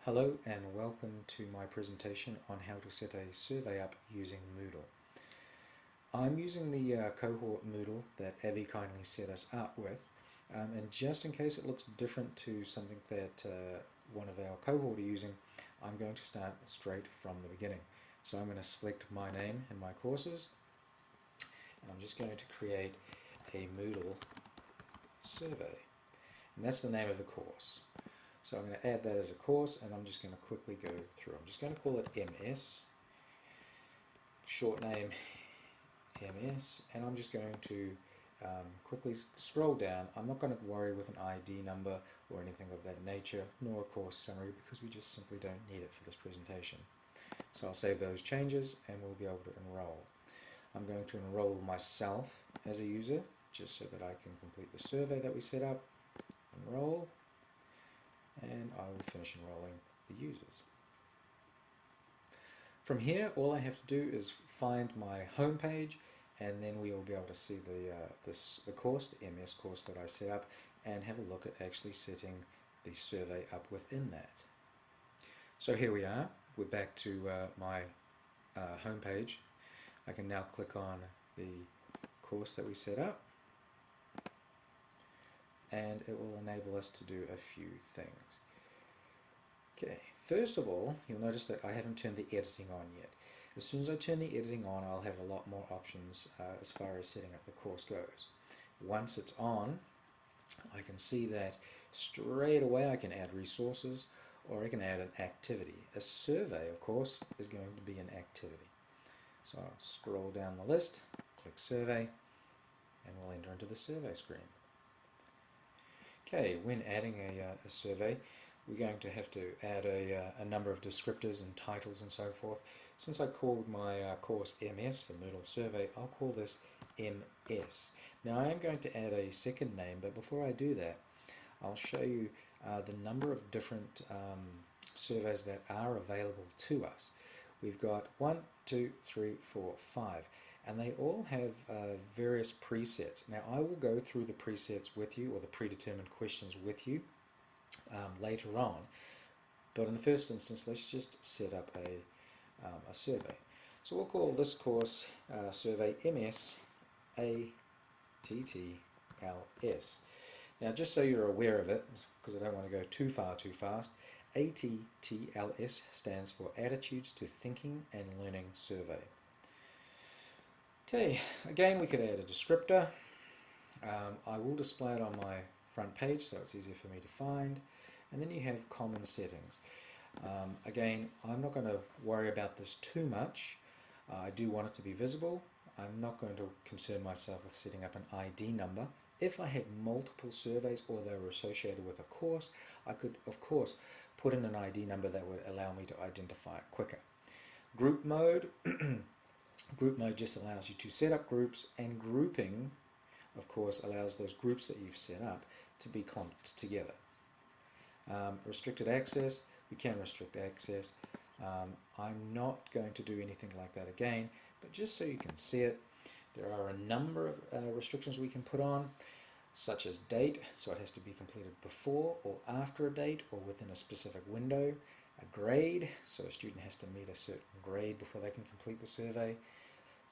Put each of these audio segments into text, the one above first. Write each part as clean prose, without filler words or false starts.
Hello and welcome to my presentation on how to set a survey up using Moodle. I'm using the cohort Moodle that Abby kindly set us up with, and just in case it looks different to something that one of our cohort are using, I'm going to start straight from the beginning. So I'm going to select my name and my courses, and I'm just going to create a Moodle survey, and that's the name of the course. So I'm going to add that as a course, and I'm just going to quickly go through. I'm just going to call it MS, short name MS, and I'm just going to quickly scroll down. I'm not going to worry with an ID number or anything of that nature, nor a course summary, because we just simply don't need it for this presentation. So I'll save those changes, and we'll be able to enroll. I'm going to enroll myself as a user, just so that I can complete the survey that we set up. Enroll. And I will finish enrolling the users. From here, all I have to do is find my home page, and then we will be able to see the course, the MS course that I set up, and have a look at actually setting the survey up within that. So here we are. We're back to my home page. I can now click on the course that we set up, and it will enable us to do a few things. Okay, first of all, you'll notice that I haven't turned the editing on yet. As soon as I turn the editing on, I'll have a lot more options as far as setting up the course goes. Once it's on, I can see that straight away I can add resources, or I can add an activity. A survey, of course, is going to be an activity. So I'll scroll down the list, click survey, and we'll enter into the survey screen. Okay, when adding a survey, we're going to have to add a number of descriptors and titles and so forth. Since I called my course MS for Moodle Survey, I'll call this MS. Now I am going to add a second name, but before I do that, I'll show you the number of different surveys that are available to us. We've got 1, 2, 3, 4, 5. And they all have various presets. Now I will go through the presets with you, or the predetermined questions with you later on, but in the first instance let's just set up a survey. So we'll call this course survey MS ATTLS. Now just so you're aware of it, because I don't want to go too fast, ATTLS stands for Attitudes to Thinking and Learning Survey. Okay, again we could add a descriptor. I will display it on my front page so it's easier for me to find. And then you have common settings. Again, I'm not going to worry about this too much. I do want it to be visible. I'm not going to concern myself with setting up an ID number. If I had multiple surveys or they were associated with a course, I could of course put in an ID number that would allow me to identify it quicker. Group mode. Group mode just allows you to set up groups, and grouping of course allows those groups that you've set up to be clumped together. Restricted access, we can restrict access. I'm not going to do anything like that again, but just so you can see it, there are a number of restrictions we can put on, such as date, so it has to be completed before or after a date or within a specific window. A grade, so a student has to meet a certain grade before they can complete the survey.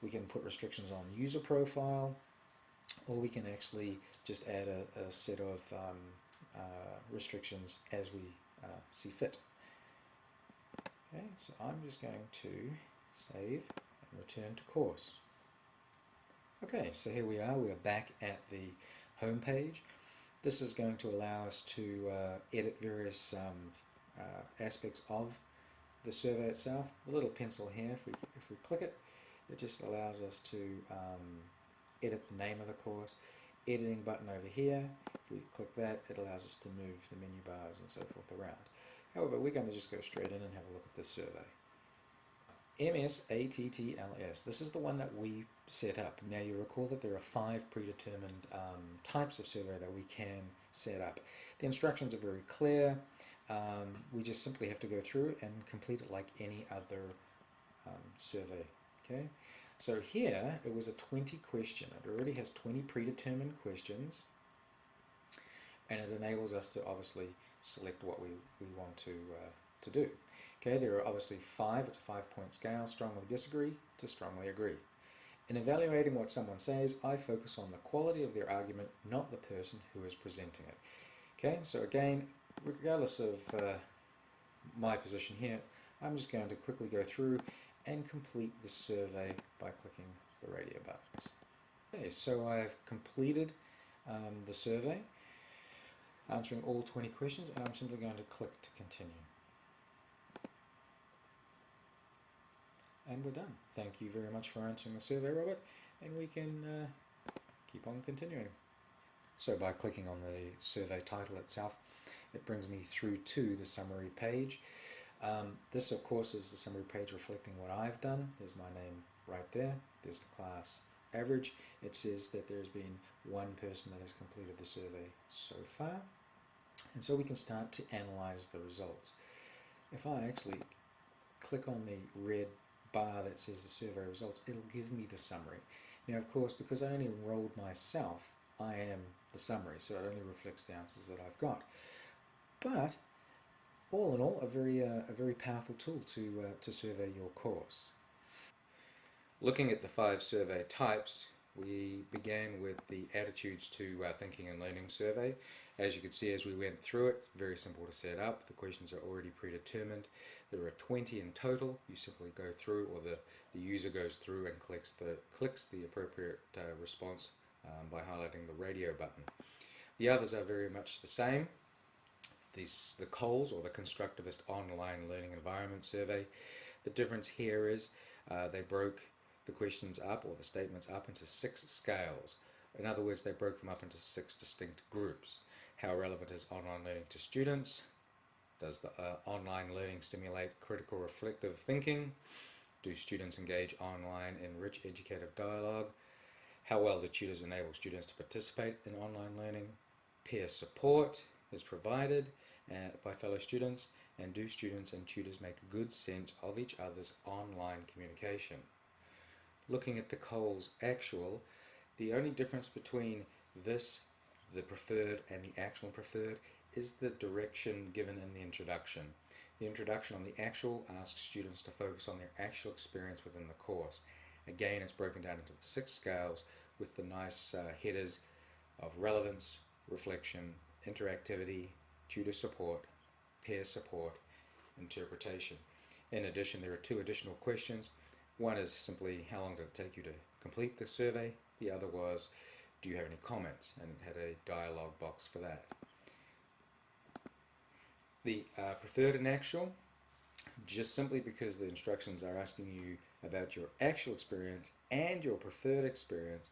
We can put restrictions on user profile, or we can actually just add a set of restrictions as we see fit. Okay, so I'm just going to save and return to course. Okay, so here we are back at the home page. This is going to allow us to edit various aspects of the survey itself. The little pencil here, if we click it, it just allows us to edit the name of the course. Editing button over here, if we click that, it allows us to move the menu bars and so forth around. However, we're going to just go straight in and have a look at this survey. MSATTLS, this is the one that we set up. Now you recall that there are 5 predetermined types of survey that we can set up. The instructions are very clear. We just simply have to go through and complete it like any other survey. Okay, so here it was a 20 question. It already has 20 predetermined questions, and it enables us to obviously select what we want to do. Okay, there are obviously 5, it's a 5-point scale, strongly disagree to strongly agree. In evaluating what someone says, I focus on the quality of their argument, not the person who is presenting it. Okay, so again, regardless of my position here, I'm just going to quickly go through and complete the survey by clicking the radio buttons. Okay, so I've completed the survey, answering all 20 questions, and I'm simply going to click to continue. And we're done. Thank you very much for answering the survey, Robert, and we can keep on continuing. So by clicking on the survey title itself, it brings me through to the summary page. This, of course, is the summary page reflecting what I've done. There's my name right there. There's the class average. It says that there's been one person that has completed the survey so far. And so we can start to analyze the results. If I actually click on the red bar that says the survey results, it'll give me the summary. Now, of course, because I only enrolled myself, I am the summary, so it only reflects the answers that I've got. But all in all, a very powerful tool to survey your course. Looking at the 5 survey types, we began with the attitudes to thinking and learning survey. As you can see, as we went through it, very simple to set up. The questions are already predetermined. There are 20 in total. You simply go through, or the user goes through and clicks the appropriate response by highlighting the radio button. The others are very much the same. The COLS, or the Constructivist Online Learning Environment Survey. The difference here is they broke the questions up, or the statements up, into 6 scales. In other words, they broke them up into 6 distinct groups. How relevant is online learning to students? Does the online learning stimulate critical reflective thinking? Do students engage online in rich educative dialogue? How well do tutors enable students to participate in online learning? Peer support is provided by fellow students, and do students and tutors make good sense of each other's online communication? Looking at the COLS actual, the only difference between this, the preferred, and the actual and preferred is the direction given in the introduction. The introduction on the actual asks students to focus on their actual experience within the course. Again, it's broken down into the 6 scales with the nice headers of relevance, reflection, interactivity, tutor support, peer support, interpretation. In addition, there are 2 additional questions. One is simply, how long did it take you to complete the survey? The other was, do you have any comments? And it had a dialogue box for that. The preferred and actual, just simply because the instructions are asking you about your actual experience and your preferred experience,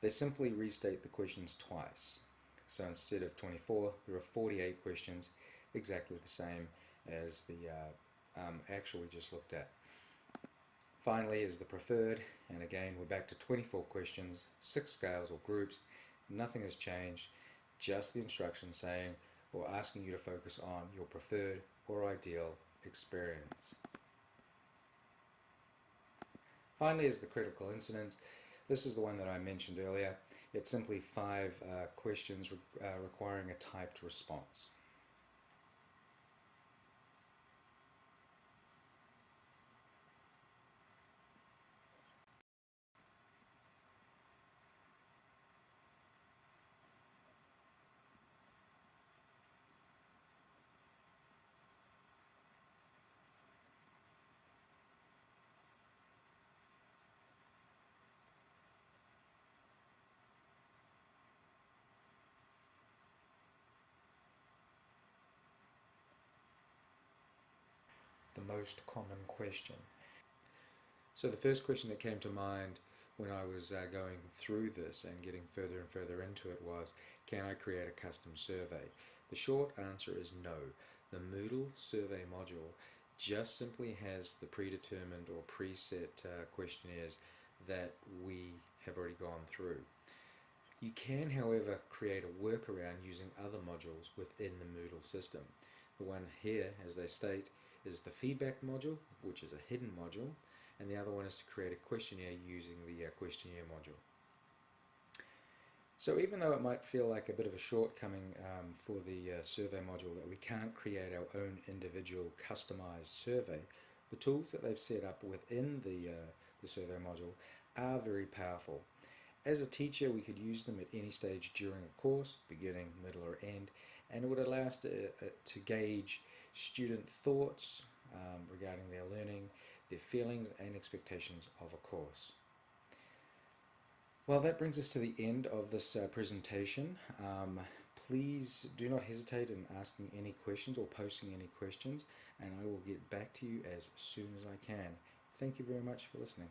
they simply restate the questions twice. So instead of 24, there are 48 questions, exactly the same as the actual we just looked at. Finally is the preferred, and again we're back to 24 questions, 6 scales or groups. Nothing has changed, just the instruction saying or asking you to focus on your preferred or ideal experience. Finally is the critical incident. This is the one that I mentioned earlier. It's simply 5 questions requiring a typed response. The most common question. So the first question that came to mind when I was going through this and getting further and further into it was, can I create a custom survey? The short answer is no. The Moodle survey module just simply has the predetermined or preset questionnaires that we have already gone through. You can, however, create a workaround using other modules within the Moodle system. The one here, as they state, is the feedback module, which is a hidden module, and the other one is to create a questionnaire using the questionnaire module. So even though it might feel like a bit of a shortcoming for the survey module that we can't create our own individual customized survey, the tools that they've set up within the survey module are very powerful. As a teacher, we could use them at any stage during a course, beginning, middle, or end, and it would allow us to gauge student thoughts regarding their learning, their feelings and expectations of a course. Well, that brings us to the end of this presentation. Please do not hesitate in asking any questions or posting any questions, and I will get back to you as soon as I can. Thank you very much for listening.